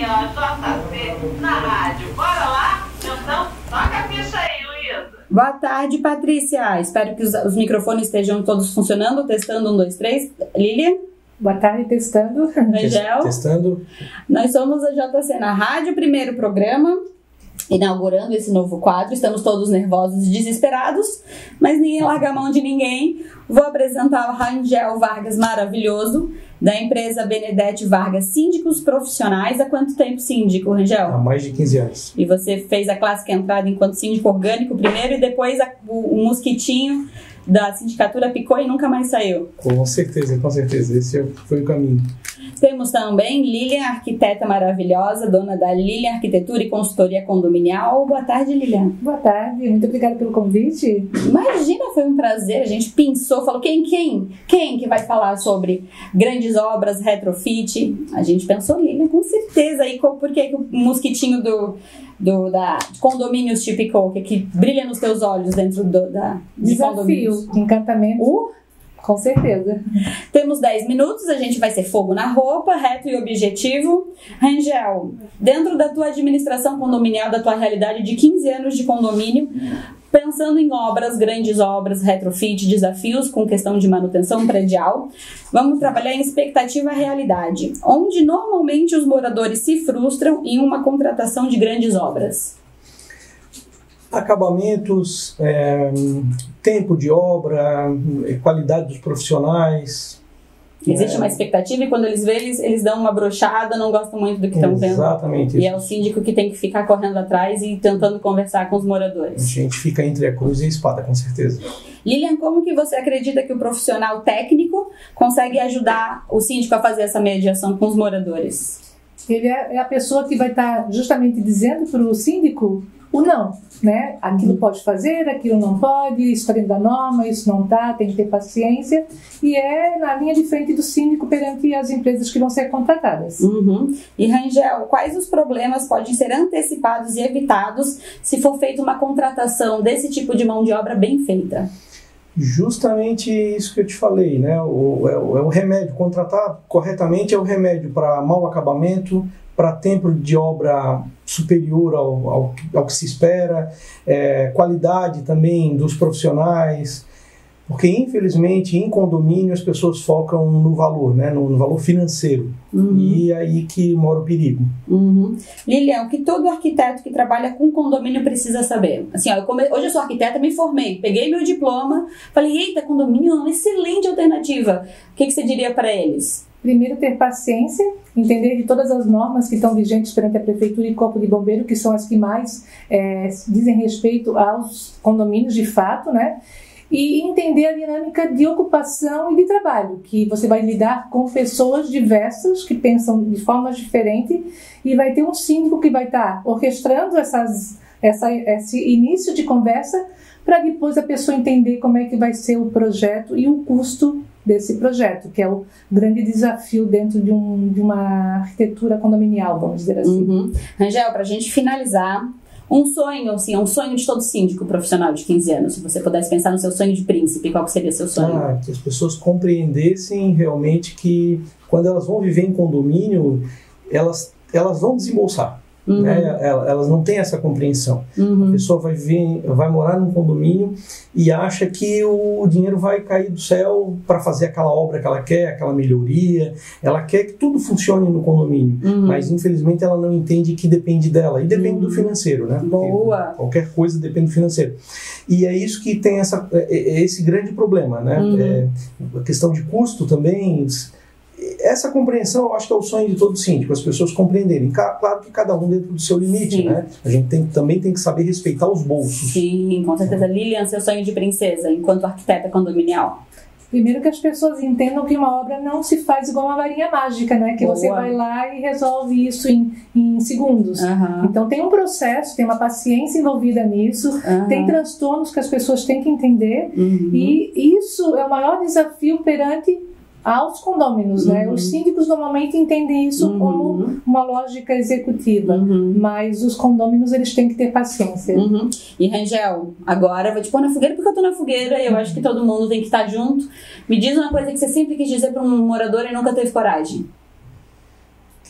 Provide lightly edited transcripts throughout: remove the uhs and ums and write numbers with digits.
manhã, JC, na rádio. Bora lá? Então, toca a ficha aí, Luísa. Boa tarde, Patrícia. Espero que os microfones estejam todos funcionando. Testando, 1, 2, 3. Lilian? Boa tarde, testando. Angel? Testando. Nós somos a JC na rádio, primeiro programa, inaugurando esse novo quadro. Estamos todos nervosos e desesperados, mas ninguém larga a mão de ninguém. Vou apresentar o Rangel Vargas, maravilhoso, da empresa Benedetti Vargas Síndicos Profissionais. Há quanto tempo síndico, Rangel? Há mais de 15 anos. E você fez a clássica entrada enquanto síndico orgânico primeiro e depois o mosquitinho da sindicatura picou e nunca mais saiu. Com certeza, com certeza. Esse foi o caminho. Temos também Lilian, arquiteta maravilhosa, dona da Lilian Arquitetura e Consultoria Condominial. Boa tarde, Lilian. Boa tarde, muito obrigada pelo convite. Imagina, foi um prazer. A gente pensou, falou, quem que vai falar sobre grandes obras, retrofit? A gente pensou, Lilian, com certeza. E por que o mosquitinho da condomínios te picou? Que brilha nos teus olhos dentro de desafio, encantamento. Com certeza. Temos 10 minutos, a gente vai ser fogo na roupa, reto e objetivo. Rangel, dentro da tua administração condominial, da tua realidade de 15 anos de condomínio, pensando em obras, grandes obras, retrofit, desafios com questão de manutenção predial, vamos trabalhar em expectativa à realidade, onde normalmente os moradores se frustram em uma contratação de grandes obras. Acabamentos, tempo de obra, qualidade dos profissionais. Existe uma expectativa e quando eles veem, eles dão uma brochada, não gostam muito do que estão vendo. Exatamente. E é o síndico que tem que ficar correndo atrás e tentando conversar com os moradores. A gente fica entre a cruz e a espada, com certeza. Lilian, como que você acredita que o profissional técnico consegue ajudar o síndico a fazer essa mediação com os moradores? Ele é a pessoa que vai estar justamente dizendo para o síndico o não, né? Aquilo pode fazer, aquilo não pode, isso está dentro da norma, isso não está, tem que ter paciência. E é na linha de frente do síndico perante as empresas que vão ser contratadas. E Rangel, quais os problemas podem ser antecipados e evitados se for feita uma contratação desse tipo de mão de obra bem feita? Justamente isso que eu te falei, né? É o remédio, contratar corretamente é o remédio para mau acabamento, para tempo de obra superior ao que se espera, qualidade também dos profissionais, porque infelizmente em condomínio as pessoas focam no valor, né? No valor financeiro, e é aí que mora o perigo. Lilian, o que todo arquiteto que trabalha com condomínio precisa saber? Assim, ó, hoje eu sou arquiteta, me formei, peguei meu diploma, falei, eita, condomínio é uma excelente alternativa. O que você diria para eles? Primeiro, ter paciência, entender de todas as normas que estão vigentes perante a Prefeitura e Corpo de Bombeiro, que são as que mais dizem respeito aos condomínios de fato, né? E entender a dinâmica de ocupação e de trabalho, que você vai lidar com pessoas diversas, que pensam de formas diferentes, e vai ter um síndico que vai estar orquestrando esse início de conversa, para depois a pessoa entender como é que vai ser o projeto e o custo desse projeto, que é o grande desafio dentro de uma arquitetura condominial, vamos dizer assim. Rangel, para a gente finalizar, um sonho, assim, um sonho de todo síndico profissional de 15 anos, se você pudesse pensar no seu sonho de príncipe, qual seria seu sonho? Que as pessoas compreendessem realmente que quando elas vão viver em condomínio, elas vão desembolsar. Né? Elas não têm essa compreensão. A pessoa vai morar num condomínio e acha que o dinheiro vai cair do céu para fazer aquela obra que ela quer, aquela melhoria. Ela quer que tudo funcione no condomínio, mas infelizmente ela não entende que depende dela e depende do financeiro, né? Boa. Qualquer coisa depende do financeiro. E é isso que tem esse grande problema, né? A questão de custo também. Essa compreensão, eu acho que é o sonho de todo síndico, as pessoas compreenderem. Claro que cada um dentro do seu limite, Sim. né? A gente também tem que saber respeitar os bolsos. Sim, com certeza. Lilian, seu sonho de princesa, enquanto arquiteta condominial? Primeiro, que as pessoas entendam que uma obra não se faz igual uma varinha mágica, né? Que Boa. você vai lá e resolve isso em segundos. Então tem um processo, tem uma paciência envolvida nisso, tem transtornos que as pessoas têm que entender, e isso é o maior desafio perante aos condôminos, né? Os síndicos normalmente entendem isso como uma lógica executiva, mas os condôminos, eles têm que ter paciência. E Rangel, agora eu vou te pôr na fogueira porque eu tô na fogueira e eu acho que todo mundo tem que estar junto. Me diz uma coisa que você sempre quis dizer para um morador e nunca teve coragem.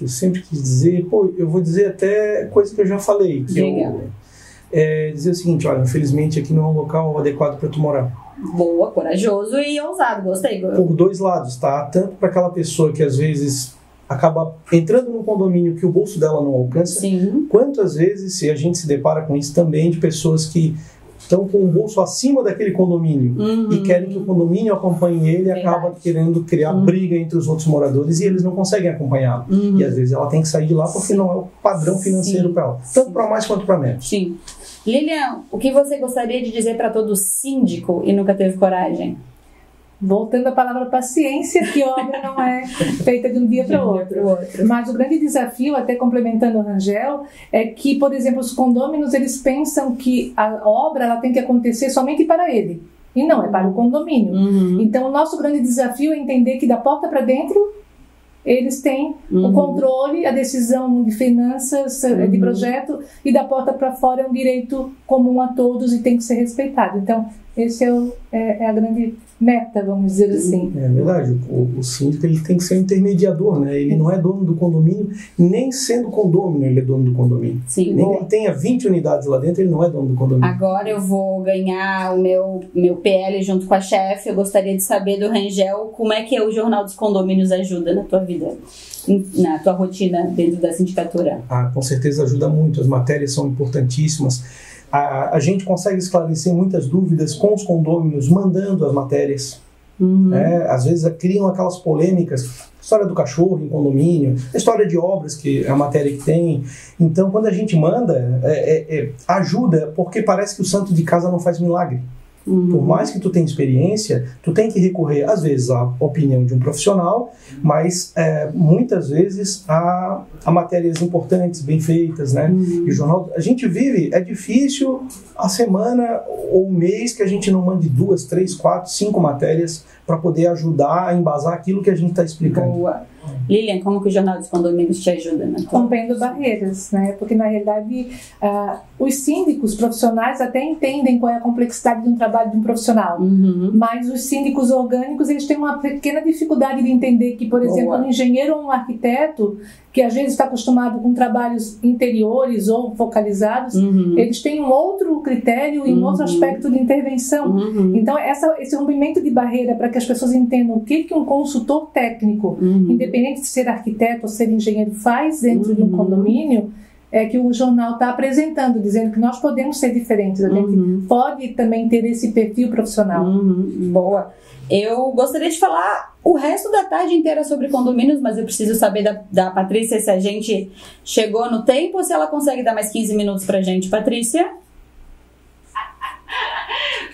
eu sempre quis dizer, eu vou dizer até coisa que eu já falei, que dizer o seguinte, olha, infelizmente aqui não é um local adequado para tu morar. Boa, corajoso e ousado, gostei. Por dois lados, tá? Tanto para aquela pessoa que às vezes acaba entrando num condomínio que o bolso dela não alcança, Sim. quanto às vezes se a gente se depara com isso também de pessoas que estão com o bolso acima daquele condomínio e querem que o condomínio acompanhe ele e acaba querendo criar briga entre os outros moradores e eles não conseguem acompanhá-lo. E às vezes ela tem que sair de lá porque não é o padrão financeiro para ela, tanto para mais quanto para menos. Sim. Lilian, o que você gostaria de dizer para todo síndico e nunca teve coragem? Voltando à palavra paciência, que obra não é feita de um dia para o outro. Mas o grande desafio, até complementando o Rangel, é que, por exemplo, os condôminos, eles pensam que a obra ela tem que acontecer somente para ele. E não, é para o condomínio. Então, o nosso grande desafio é entender que da porta para dentro, eles têm o controle, a decisão de finanças, de projeto, e da porta para fora é um direito comum a todos e tem que ser respeitado. Então, esse é a grande meta, vamos dizer assim. É verdade, o síndico ele tem que ser um intermediador, né? Ele não é dono do condomínio, nem sendo condômino ele é dono do condomínio. Sim, nem que ele tenha 20 unidades lá dentro, ele não é dono do condomínio. Agora eu vou ganhar o meu PL junto com a chefe. Eu gostaria de saber do Rangel como é que o Jornal dos Condomínios ajuda na tua vida, na tua rotina dentro da sindicatura. Com certeza ajuda muito, as matérias são importantíssimas. A gente consegue esclarecer muitas dúvidas com os condôminos, mandando as matérias. Às vezes criam aquelas polêmicas, história do cachorro em condomínio, a história de obras, que é a matéria que tem. Então, quando a gente manda, ajuda, porque parece que o santo de casa não faz milagre. Por mais que tu tenha experiência, tu tem que recorrer, às vezes, à opinião de um profissional, mas muitas vezes a matérias importantes, bem feitas, né? E o jornal, a gente vive, é difícil a semana ou o mês que a gente não mande 2, 3, 4, 5 matérias para poder ajudar a embasar aquilo que a gente está explicando. Boa. Lilian, como que o Jornal dos Condomínios te ajuda? Rompendo barreiras, né? Porque na realidade os síndicos profissionais até entendem qual é a complexidade de um trabalho de um profissional, mas os síndicos orgânicos eles têm uma pequena dificuldade de entender que, por exemplo, um engenheiro ou um arquiteto que às vezes está acostumado com trabalhos interiores ou focalizados, eles têm um outro critério e um outro aspecto de intervenção. Então, esse rompimento de barreira para que as pessoas entendam o que um consultor técnico, independente de ser arquiteto ou ser engenheiro, faz dentro de um condomínio, é que o jornal está apresentando, dizendo que nós podemos ser diferentes, a gente pode também ter esse perfil profissional. Boa. Eu gostaria de falar o resto da tarde inteira sobre condomínios, mas eu preciso saber da Patrícia se a gente chegou no tempo ou se ela consegue dar mais 15 minutos pra gente. Patrícia?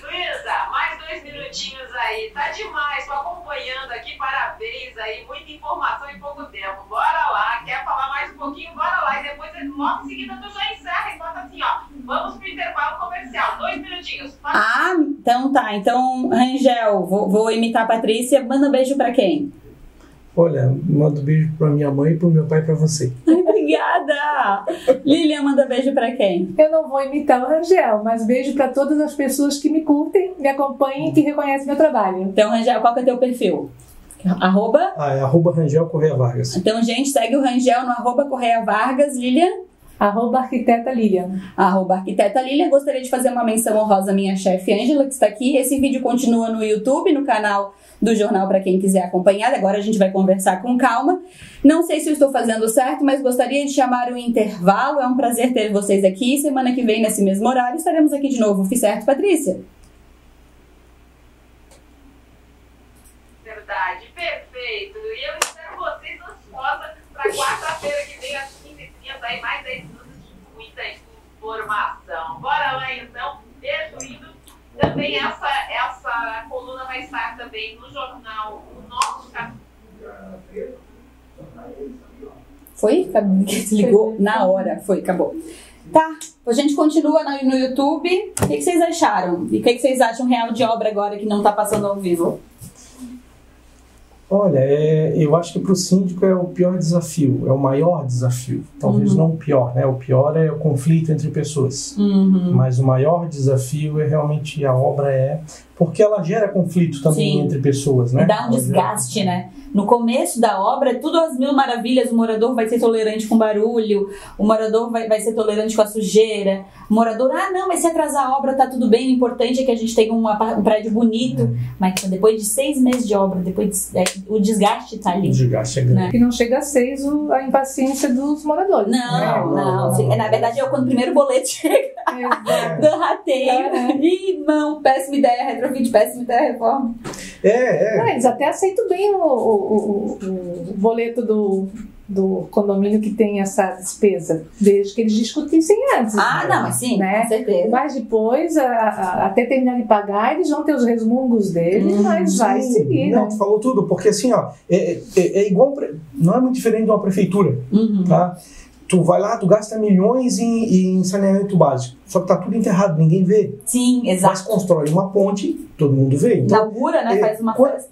Luísa, mais 2 minutinhos aí. Tá demais, tô acompanhando aqui, parabéns aí, muita informação em pouco tempo. Bora lá, quer falar mais um pouquinho? Bora lá. E depois, logo em seguida, tu já encerra e bota assim, ó. Vamos pro intervalo comercial. 2 minutinhos. Então tá. Então, Rangel, vou imitar a Patrícia. Manda beijo pra quem? Olha, mando beijo pra minha mãe, pro meu pai e pra você. Ai, obrigada! Lilian, manda beijo pra quem? Eu não vou imitar o Rangel, mas beijo pra todas as pessoas que me curtem, me acompanhem e que reconhecem meu trabalho. Então, Rangel, qual que é o teu perfil? Arroba? É @Rangel Correia Vargas. Então, gente, segue o Rangel no @Correia Vargas. Lilian? @Arquiteta Lilian. @Arquiteta Lilian. Gostaria de fazer uma menção honrosa à minha chefe Ângela, que está aqui. Esse vídeo continua no YouTube, no canal do jornal, para quem quiser acompanhar. Agora a gente vai conversar com calma. Não sei se eu estou fazendo certo, mas gostaria de chamar o intervalo. É um prazer ter vocês aqui. Semana que vem, nesse mesmo horário, estaremos aqui de novo. Fiz certo, Patrícia? Verdade, perfeito. E eu espero vocês ansiosa para quarta-feira que vem, às 15h30, aí mais 10 minutos de muita informação. Bora lá então, beijo indo. Também essa coluna vai estar também no jornal, o nosso capítulo. Foi? Desligou na hora. Foi, acabou. Tá, a gente continua no YouTube. O que vocês acharam? E o que vocês acham real de obra agora que não tá passando ao vivo? Olha, eu acho que para o síndico é o pior desafio, é o maior desafio. Talvez não o pior, né? O pior é o conflito entre pessoas. Mas o maior desafio é realmente a obra porque ela gera conflito também Sim. entre pessoas, né? Dá um desgaste, né? No começo da obra, tudo às mil maravilhas, o morador vai ser tolerante com barulho, o morador vai ser tolerante com a sujeira, o morador, não, mas se atrasar a obra tá tudo bem, o importante é que a gente tenha um prédio bonito, mas depois de 6 meses de obra, o desgaste tá ali. O desgaste é grande. Né? Que não chega a 6 a impaciência dos moradores. Não. Na verdade, é quando o primeiro boleto chega. Do rateio. Ih, não, péssima ideia, retrofit, péssima ideia, reforma. Eles até aceitam bem o boleto do condomínio que tem essa despesa, desde que eles discutissem antes. Não, mas sim, né? Com certeza. Mas depois, até terminar de pagar, eles vão ter os resmungos deles, mas vai seguir. Não, né? tu falou tudo, porque assim, ó, é igual, não é muito diferente de uma prefeitura, tá? Tu vai lá, tu gasta milhões em saneamento básico, só que tá tudo enterrado, ninguém vê. Sim, exato. Mas constrói uma ponte, todo mundo vê. Então, inaugura, né? Faz uma festa.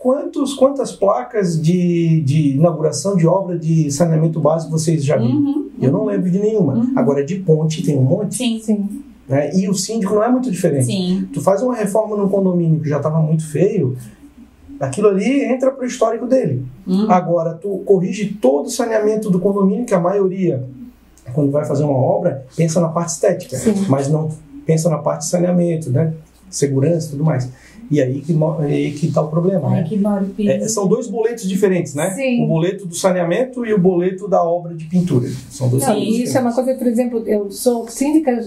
Quantas placas de inauguração de obra de saneamento básico vocês já viram? Eu não lembro de nenhuma. Agora, de ponte tem um monte. Sim. Né? E o síndico não é muito diferente. Sim. Tu faz uma reforma num condomínio que já estava muito feio, aquilo ali entra para o histórico dele. Agora, tu corrige todo o saneamento do condomínio, que a maioria, quando vai fazer uma obra, pensa na parte estética, mas não pensa na parte de saneamento, né? Segurança e tudo mais. E aí que tá o problema, né? Que mora o piso. São 2 boletos diferentes, né? Sim. O boleto do saneamento e o boleto da obra de pintura. São 2 boletos diferentes. Isso é uma coisa, por exemplo, eu sou síndica,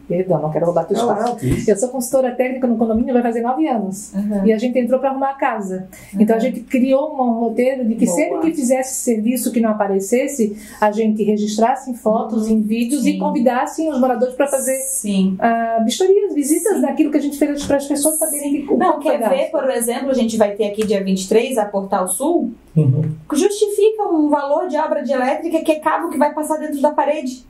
perdão, não quero roubar teu espaço. Eu sou consultora técnica no condomínio, vai fazer 9 anos. E a gente entrou para arrumar a casa. Então a gente criou um roteiro de que sempre que fizesse serviço que não aparecesse, a gente registrasse em fotos, em vídeos e convidasse os moradores para fazer vistorias, visitas daquilo que a gente fez para as pessoas saberem quer ver, por exemplo, a gente vai ter aqui dia 23 a Portal Sul, justifica um valor de obra de elétrica que é cabo que vai passar dentro da parede,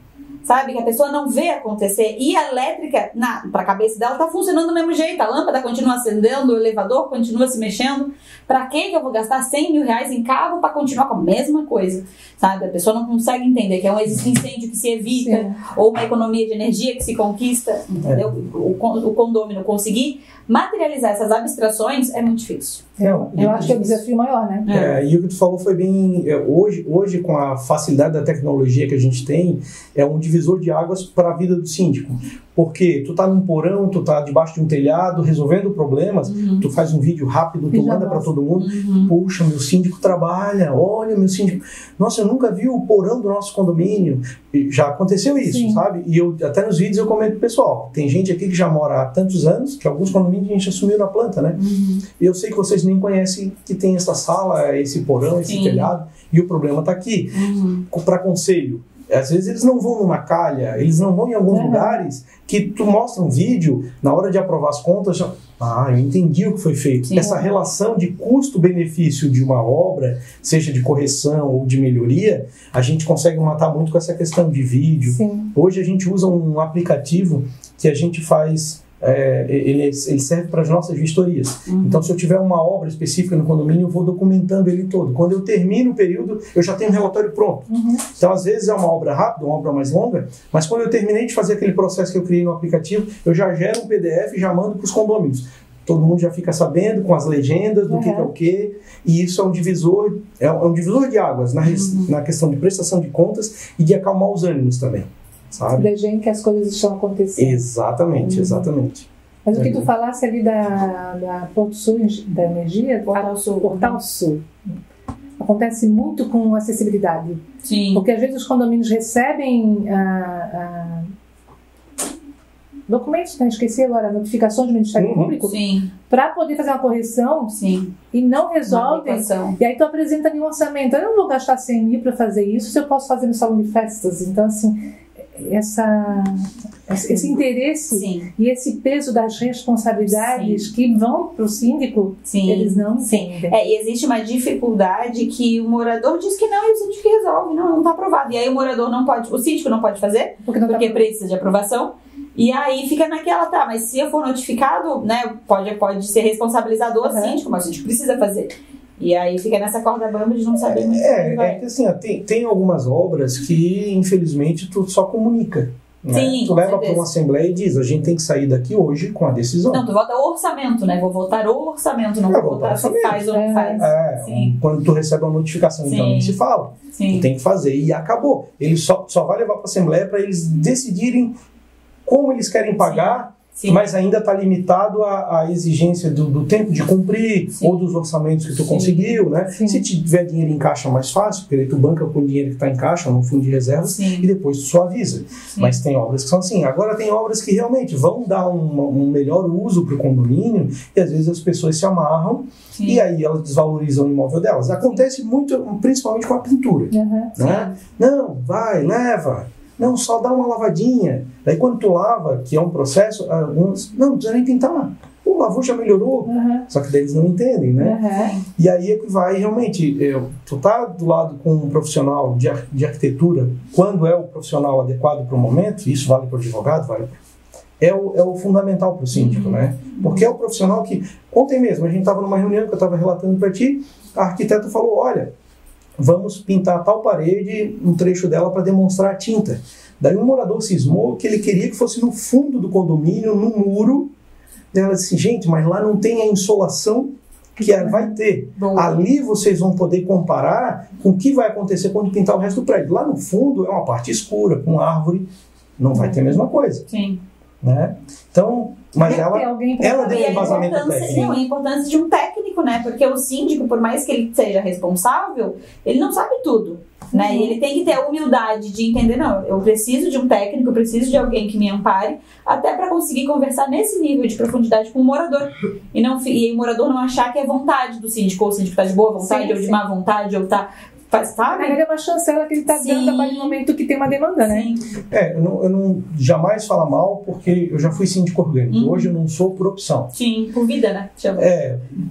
sabe? Que a pessoa não vê acontecer. E a elétrica, pra cabeça dela, tá funcionando do mesmo jeito. A lâmpada continua acendendo, o elevador continua se mexendo. Pra que eu vou gastar 100 mil reais em cabo pra continuar com a mesma coisa? Sabe? A pessoa não consegue entender que existe incêndio que se evita, ou uma economia de energia que se conquista, entendeu? O condômino conseguir materializar essas abstrações é muito difícil. Eu acho que é o desafio maior, né? E o que tu falou foi bem... Hoje, com a facilidade da tecnologia que a gente tem, é um divisor de águas para a vida do síndico. Porque tu tá num porão, tu tá debaixo de um telhado, resolvendo problemas, tu faz um vídeo rápido, tu manda para todo mundo. Puxa, meu síndico trabalha, olha, meu síndico... Nossa, eu nunca vi o porão do nosso condomínio. E já aconteceu isso, sabe? E até nos vídeos eu comento pro pessoal, tem gente aqui que já mora há tantos anos, que alguns condomínios a gente assumiu na planta, né? E eu sei que vocês nem conhecem que tem essa sala, esse porão, esse telhado, e o problema tá aqui. Para conselho, às vezes eles não vão numa calha, eles não vão em alguns lugares que tu mostra um vídeo, na hora de aprovar as contas, já... eu entendi o que foi feito. Essa relação de custo-benefício de uma obra, seja de correção ou de melhoria, a gente consegue matar muito com essa questão de vídeo. Hoje a gente usa um aplicativo que a gente faz... ele serve para as nossas vistorias. Então, se eu tiver uma obra específica no condomínio, eu vou documentando ele todo. Quando eu termino o período, eu já tenho um relatório pronto. Então, às vezes é uma obra rápida, uma obra mais longa, mas quando eu terminei de fazer aquele processo que eu criei no aplicativo, eu já gero um PDF e já mando para os condôminos. Todo mundo já fica sabendo com as legendas do que é o quê, e isso é um divisor de águas na questão de prestação de contas e de acalmar os ânimos também. Sabe? Da gente que as coisas estão acontecendo. Exatamente. Mas o que tu falasse ali da Porto Sul, da energia, Portal Sul, acontece muito com acessibilidade. Porque às vezes os condomínios recebem documentos, esqueci agora, notificações do Ministério Público, para poder fazer uma correção e não resolvem. E aí tu apresenta ali um orçamento. Eu não vou gastar 100 mil para fazer isso se eu posso fazer no salão de festas. Então, assim, esse interesse e esse peso das responsabilidades que vão para o síndico, eles não entendem. E existe uma dificuldade que o morador diz que não e o síndico que resolve, não está aprovado. E aí o síndico não pode fazer, porque precisa de aprovação. E aí fica naquela, mas se eu for notificado, né, pode ser responsabilizado o síndico, mas o síndico precisa fazer. E aí fica nessa corda bamba de não saber muito. Que assim, tem algumas obras que, infelizmente, tu só comunica. Né? Sim, tu leva para uma assembleia e diz, a gente tem que sair daqui hoje com a decisão. Não, tu vota o orçamento, né? Vou votar o orçamento, não vou votar se faz ou não faz. Quando tu recebe uma notificação, então nem se fala. Sim. Tu tem que fazer e acabou. Ele só vai levar para a assembleia para eles decidirem como eles querem pagar. Sim. Mas ainda está limitado à exigência do tempo de cumprir, ou dos orçamentos que tu conseguiu, né? Sim. Se tiver dinheiro em caixa, mais fácil, porque aí tu banca com o dinheiro que está em caixa, no fundo de reservas, e depois tu só avisa. Mas tem obras que são assim. Agora tem obras que realmente vão dar um melhor uso para o condomínio, e às vezes as pessoas se amarram, e aí elas desvalorizam o imóvel delas. Acontece muito, principalmente com a pintura. Né? Não, vai, leva. Não, só dá uma lavadinha. Daí quando tu lava, que é um processo, alguns, não precisa nem pintar. O lavou já melhorou. Só que daí eles não entendem, né? E aí é que vai realmente, tu tá do lado com um profissional de arquitetura, quando é o profissional adequado para o momento, isso vale para o advogado, é o fundamental para o síndico, né? Porque é o profissional que, ontem mesmo, a gente estava numa reunião que eu estava relatando para ti, a arquiteta falou, olha, vamos pintar tal parede, um trecho dela para demonstrar a tinta. Daí um morador cismou que ele queria que fosse no fundo do condomínio, no muro. Daí ela disse, gente, mas lá não tem a insolação que vai ter. Ali vocês vão poder comparar com o que vai acontecer quando pintar o resto do prédio. Lá no fundo é uma parte escura, com árvore, não vai ter a mesma coisa. Sim. Né? Então, mas ela deu um embasamento técnico. Não, a importância de um técnico, né? Porque o síndico, por mais que ele seja responsável, ele não sabe tudo, né? E ele tem que ter a humildade de entender, não, eu preciso de um técnico, eu preciso de alguém que me ampare, até para conseguir conversar nesse nível de profundidade com o morador. E o morador não achar que é vontade do síndico, ou o síndico está de boa vontade, ou de má vontade, ou está... Sabe? É uma chancela que ele está dando a partir do momento que tem uma demanda, né? Eu não jamais falo mal, porque eu já fui síndico orgânico. Hoje eu não sou por opção. Sim, por vida, né?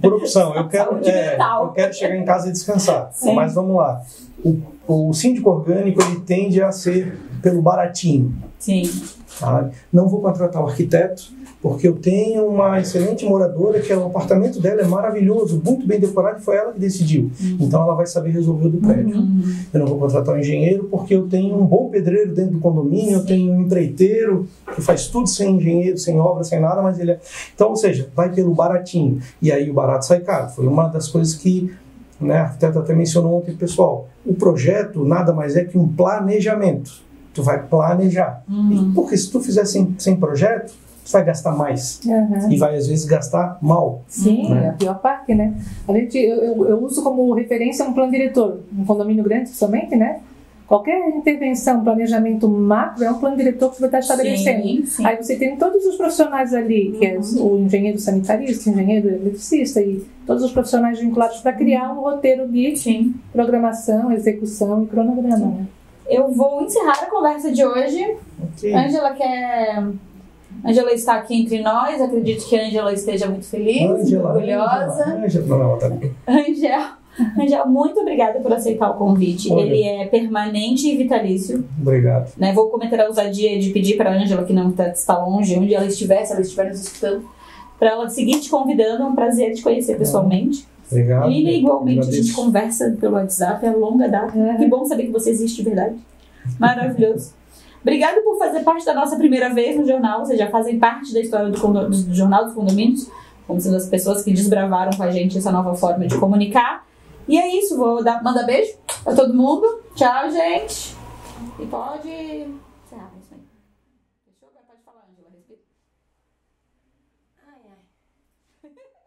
Por opção. Eu quero chegar em casa e descansar. Mas vamos lá. O síndico orgânico, ele tende a ser pelo baratinho. Sim. Sabe? Não vou contratar um arquiteto, porque eu tenho uma excelente moradora que o apartamento dela é maravilhoso, muito bem decorado, e foi ela que decidiu. Então ela vai saber resolver o do prédio. Eu não vou contratar um engenheiro porque eu tenho um bom pedreiro dentro do condomínio, eu tenho um empreiteiro que faz tudo sem engenheiro, sem obra, sem nada, mas ele é... Então, ou seja, vai pelo baratinho. E aí o barato sai caro. Foi uma das coisas que, né, a arquiteta até mencionou ontem, pessoal. O projeto nada mais é que um planejamento. Tu vai planejar. Porque se tu fizer sem projeto, tu vai gastar mais. E vai, às vezes, gastar mal. Sim, é a pior parte, né? Eu uso como referência um plano diretor. Um condomínio grande, somente, né? Qualquer intervenção, planejamento macro, é um plano diretor que você vai estar estabelecendo. Sim. Aí você tem todos os profissionais ali, que é o engenheiro sanitarista, o engenheiro eletricista e todos os profissionais vinculados para criar um roteiro de programação, execução e cronograma. Né? Eu vou encerrar a conversa de hoje. Ângela está aqui entre nós, acredito que a Ângela esteja muito feliz, muito orgulhosa. Ângela, muito obrigada por aceitar o convite. Olha. Ele é permanente e vitalício. Obrigado. Né? Vou cometer a ousadia de pedir para a Ângela, que não está longe, onde ela estiver, se ela estiver nos escutando, para ela seguir te convidando. É um prazer te conhecer pessoalmente. Obrigado. E igualmente a gente conversa pelo WhatsApp, é longa data. Que bom saber que você existe de verdade. Maravilhoso. Obrigada por fazer parte da nossa primeira vez no jornal. Vocês já fazem parte da história do Jornal dos Condomínios, como sendo as pessoas que desbravaram com a gente essa nova forma de comunicar. E é isso, vou mandar beijo pra todo mundo. Tchau, gente. E pode...